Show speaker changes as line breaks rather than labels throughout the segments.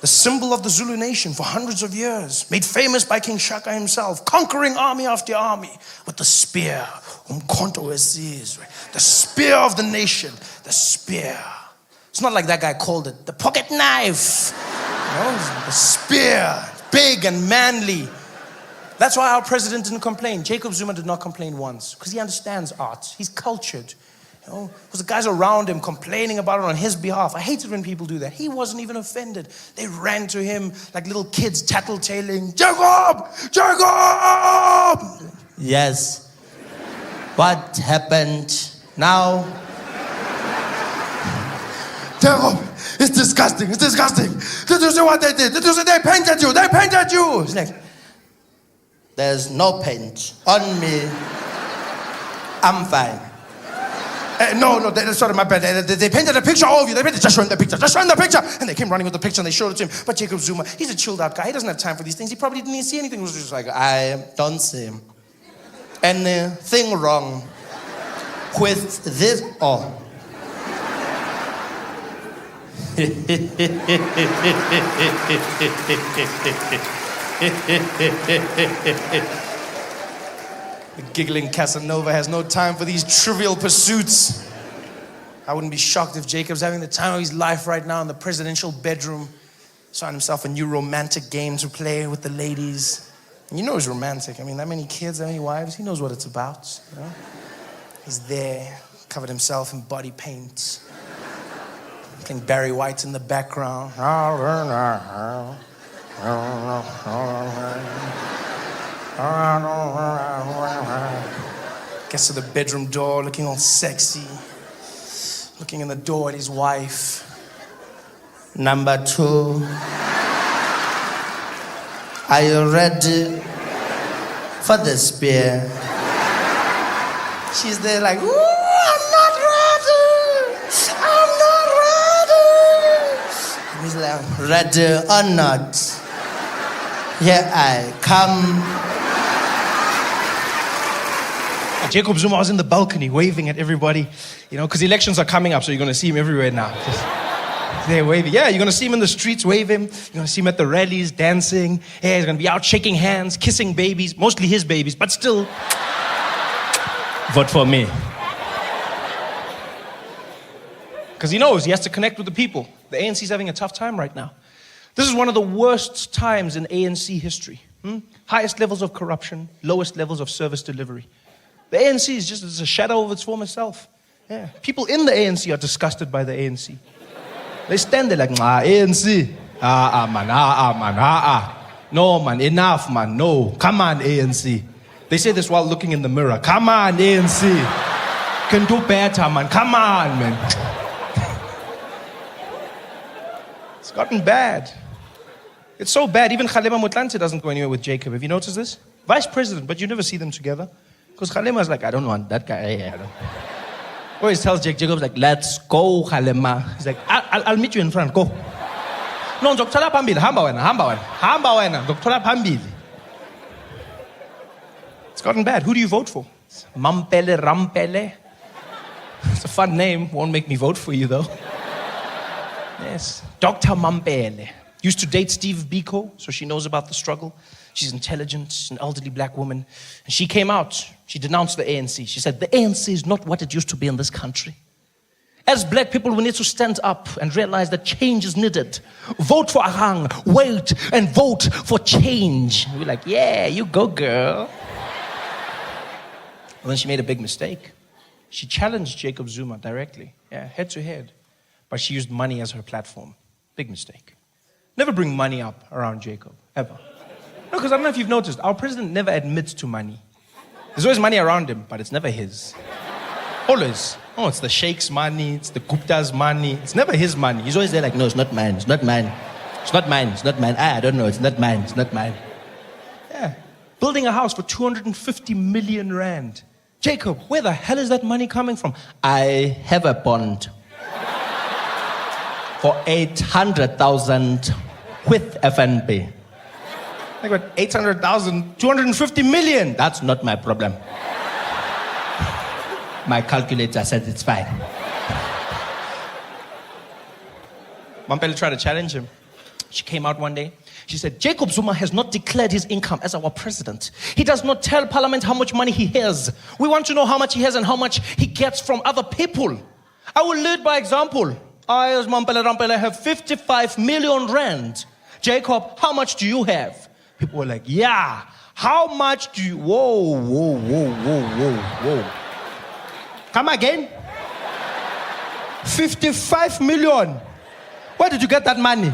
the symbol of the Zulu nation for hundreds of years, made famous by King Shaka himself, conquering army after army with the spear, the spear of the nation, the spear. It's not like that guy called it the pocket knife. The spear, big and manly. That's why our president didn't complain. Jacob Zuma did not complain once, because he understands art. He's cultured. Because the guys around him complaining about it on his behalf. I hate it when people do that. He wasn't even offended. They ran to him like little kids tattletaling. Jacob! Jacob!
Yes. What happened now?
Jacob, it's disgusting. It's disgusting. Did you see what they did? Did you see they painted you? They painted you. He's like,
there's no paint on me. I'm fine.
No, sorry, my bad. They painted a picture of you. They painted, just showing the picture, just showing the picture. And they came running with the picture and they showed it to him. But Jacob Zuma, he's a chilled out guy. He doesn't have time for these things. He probably didn't even see anything. He was just like,
I don't see anything wrong with this. Oh.
The giggling Casanova has no time for these trivial pursuits. I wouldn't be shocked if Jacob's having the time of his life right now in the presidential bedroom. He's found himself a new romantic game to play with the ladies. And you know he's romantic. I mean, that many kids, that many wives, he knows what it's about. You know? He's there, covered himself in body paint. Playing Barry White in the background. Gets to the bedroom door looking all sexy. Looking in the door at his wife.
Number 2. Are you ready for the spear?
She's there like, ooh, I'm not ready. I'm not ready.
And he's like, ready or not? Here I come.
Jacob Zuma was in the balcony waving at everybody, because elections are coming up, so you're going to see him everywhere now. Just there waving. Yeah, you're going to see him in the streets waving. You're going to see him at the rallies dancing. Yeah, he's going to be out shaking hands, kissing babies, mostly his babies, but still, vote for me. Because he knows he has to connect with the people. The ANC is having a tough time right now. This is one of the worst times in ANC history. Highest levels of corruption, lowest levels of service delivery. The ANC is just a shadow of its former self. Yeah. People in the ANC are disgusted by the ANC. They stand there like, ANC. Man. No, man, enough, man. No. Come on, ANC. They say this while looking in the mirror. Come on, ANC. Can do better, man. Come on, man. It's gotten bad. It's so bad, even Kgalema Motlanthe doesn't go anywhere with Jacob. Have you noticed this? Vice president, but you never see them together. Because Kgalema's like, I don't want that guy. Always tells Jacob's like, let's go, Kgalema. He's like, I'll meet you in front, go. No, Dr. Pambili, hamba wena, Dr. Pambili. It's gotten bad. Who do you vote for? Mampele Rampele. It's a fun name. Won't make me vote for you, though. Yes. Dr. Mampele. Used to date Steve Biko, so she knows about the struggle. She's intelligent, an elderly black woman. And she came out. She denounced the ANC. She said, the ANC is not what it used to be in this country. As black people, we need to stand up and realize that change is needed. Vote for Ahang, wait, and vote for change. And we're like, yeah, you go, girl. And then she made a big mistake. She challenged Jacob Zuma directly, head to head. But she used money as her platform. Big mistake. Never bring money up around Jacob, ever. No, because I don't know if you've noticed, our president never admits to money. There's always money around him, but it's never his. Always. Oh, it's the Sheikh's money, it's the Gupta's money. It's never his money. He's always there like, no, it's not mine, it's not mine. It's not mine, it's not mine. I don't know, it's not mine, it's not mine. Yeah. Building a house for 250 million rand. Jacob, where the hell is that money coming from?
I have a bond for 800,000 with FNB.
I got 800,000, 250 million.
That's not my problem. My calculator said it's fine.
Mampele tried to challenge him. She came out one day. She said, Jacob Zuma has not declared his income as our president. He does not tell Parliament how much money he has. We want to know how much he has and how much he gets from other people. I will lead by example. I, as Mampela Rampela, have 55 million rand. Jacob, how much do you have? People were like, yeah. How much do you... Whoa. Come again? 55 million. Where did you get that money?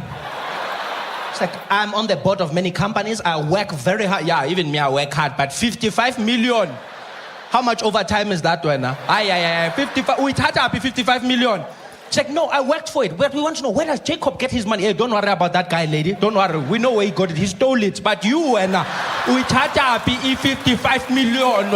It's like, I'm on the board of many companies. I work very hard. Yeah, even me, I work hard. But 55 million. How much overtime is that one? 55. We had up 55 million. It's like, no, I worked for it. But we want to know, where does Jacob get his money? Hey, don't worry about that guy, lady. Don't worry. We know where he got it. He stole it. But you, and we had up 55 million.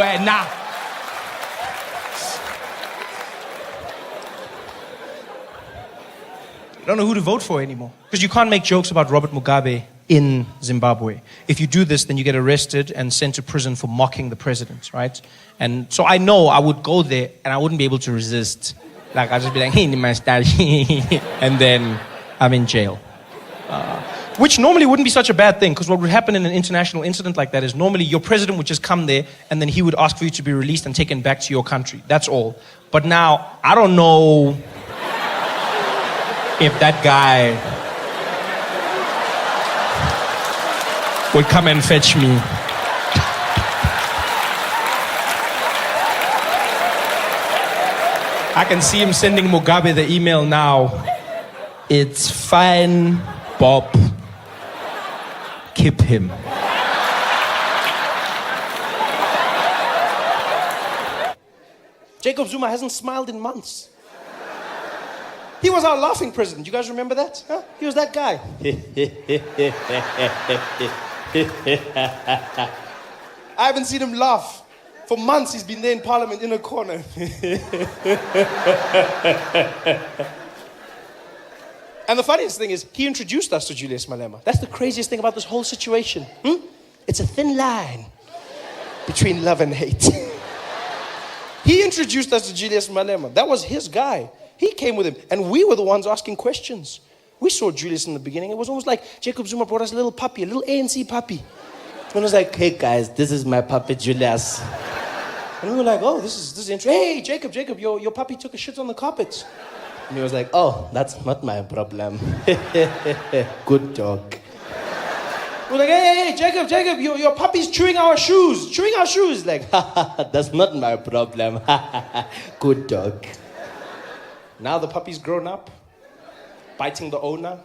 I don't know who to vote for anymore. Because you can't make jokes about Robert Mugabe in Zimbabwe. If you do this, then you get arrested and sent to prison for mocking the president, right? And so I know I would go there and I wouldn't be able to resist. Like, I'd just be like, hey, my style. And then I'm in jail. Which normally wouldn't be such a bad thing, because what would happen in an international incident like that is normally your president would just come there and then he would ask for you to be released and taken back to your country. That's all. But now, I don't know if that guy would come and fetch me. I can see him sending Mugabe the email now. It's fine, Bob. Keep him. Jacob Zuma hasn't smiled in months. He was our laughing president. You guys remember that? Huh? He was that guy. I haven't seen him laugh. For months he's been there in Parliament in a corner. And the funniest thing is, he introduced us to Julius Malema. That's the craziest thing about this whole situation. It's a thin line between love and hate. He introduced us to Julius Malema. That was his guy. He came with him, and we were the ones asking questions. We saw Julius in the beginning. It was almost like Jacob Zuma brought us a little puppy, a little ANC puppy. And it was like, hey guys, this is my puppy Julius. And we were like, oh, this is interesting. Hey, Jacob, your puppy took a shit on the carpet. And he was like, oh, that's not my problem. Good dog. We're like, hey, Jacob, your puppy's chewing our shoes. Like, that's not my problem. Good dog. Now the puppy's grown up, biting the owner.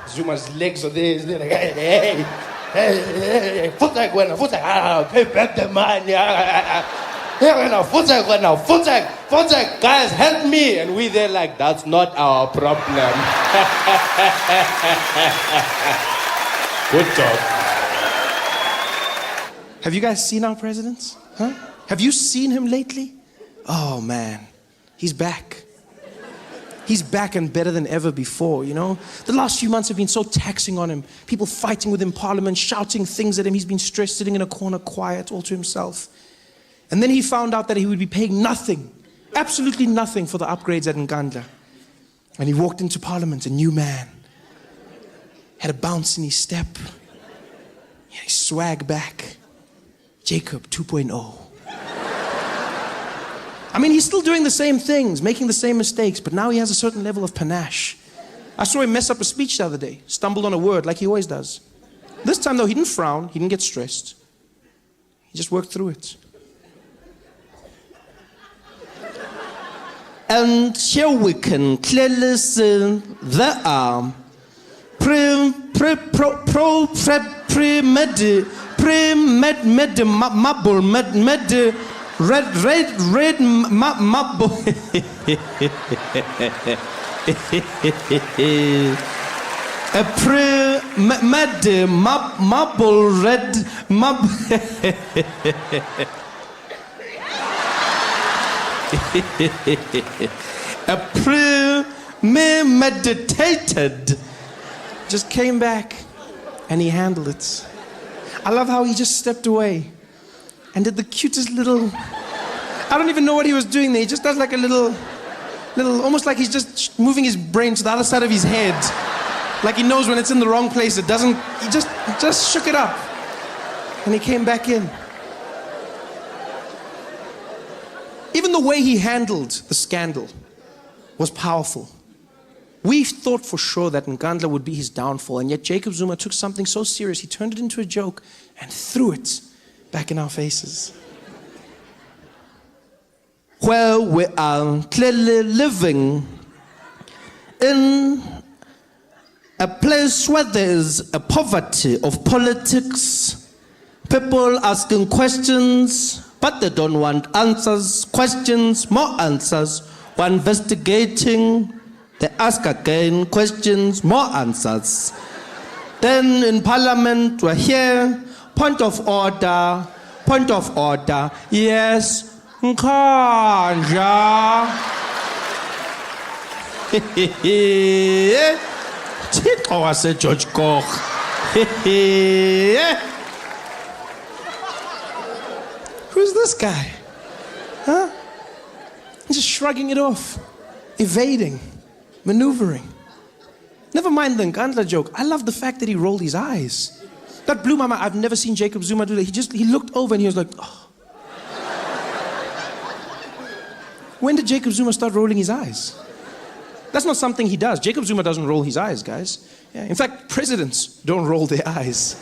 Zuma's legs are there. He's like, hey, Futzak, pay back the money. Futzak, guys, help me. And we there like, that's not our problem. Good job. Have you guys seen our president? Huh? Have you seen him lately? Oh, man. He's back. He's back and better than ever before, you know? The last few months have been so taxing on him. People fighting with him in Parliament, shouting things at him. He's been stressed, sitting in a corner, quiet, all to himself. And then he found out that he would be paying nothing, absolutely nothing for the upgrades at Nkandla. And he walked into Parliament, a new man. Had a bounce in his step. Yeah, he swag back. Jacob 2.0. I mean, he's still doing the same things, making the same mistakes, but now he has a certain level of panache. I saw him mess up a speech the other day, stumbled on a word like he always does. This time, though, he didn't frown, he didn't get stressed. He just worked through it. And here we can clearly see there are red marble. A marble red marble. A premeditated. Just came back and he handled it. I love how he just stepped away and did the cutest little, I don't even know what he was doing there. He just does like a little, almost like he's just moving his brain to the other side of his head. Like he knows when it's in the wrong place, it doesn't, he just shook it up. And he came back in. Even the way he handled the scandal was powerful. We thought for sure that Nkandla would be his downfall, and yet Jacob Zuma took something so serious, he turned it into a joke and threw it back in our faces.
Where we are clearly living in a place where there is a poverty of politics, people asking questions, but they don't want answers, questions, more answers. We're investigating, they ask again, questions, more answers. Then in Parliament, we're here, point of order, yes, Nkandla.
Oh, I said George Koch. Who's this guy? Huh? He's just shrugging it off, evading, maneuvering. Never mind the Nkandla joke. I love the fact that he rolled his eyes. That blew my mind. I've never seen Jacob Zuma do that. He looked over and he was like, oh. When did Jacob Zuma start rolling his eyes? That's not something he does. Jacob Zuma doesn't roll his eyes, guys. Yeah. In fact, presidents don't roll their eyes.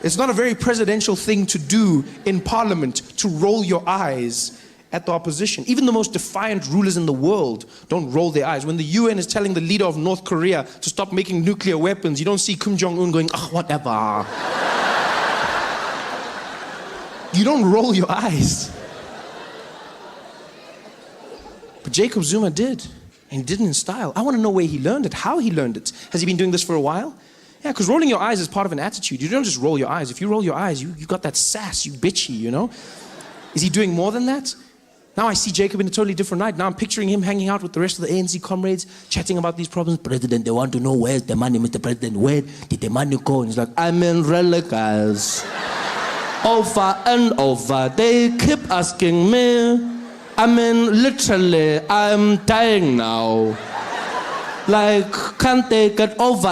It's not a very presidential thing to do in Parliament, to roll your eyes at the opposition. Even the most defiant rulers in the world don't roll their eyes. When the UN is telling the leader of North Korea to stop making nuclear weapons, you don't see Kim Jong-un going, oh, whatever. You don't roll your eyes. But Jacob Zuma did, and he did it in style. I want to know where he learned it, how he learned it. Has he been doing this for a while? Yeah, because rolling your eyes is part of an attitude. You don't just roll your eyes. If you roll your eyes, you got that sass, you bitchy, you know? Is he doing more than that? Now I see Jacob in a totally different light. Now I'm picturing him hanging out with the rest of the ANC comrades, chatting about these problems. President, they want to know where's the money, Mr. President. Where did the money go? And he's like, I'm in relic, guys. Over and over. They keep asking me. I mean, literally, I'm dying now. Like, can't they get over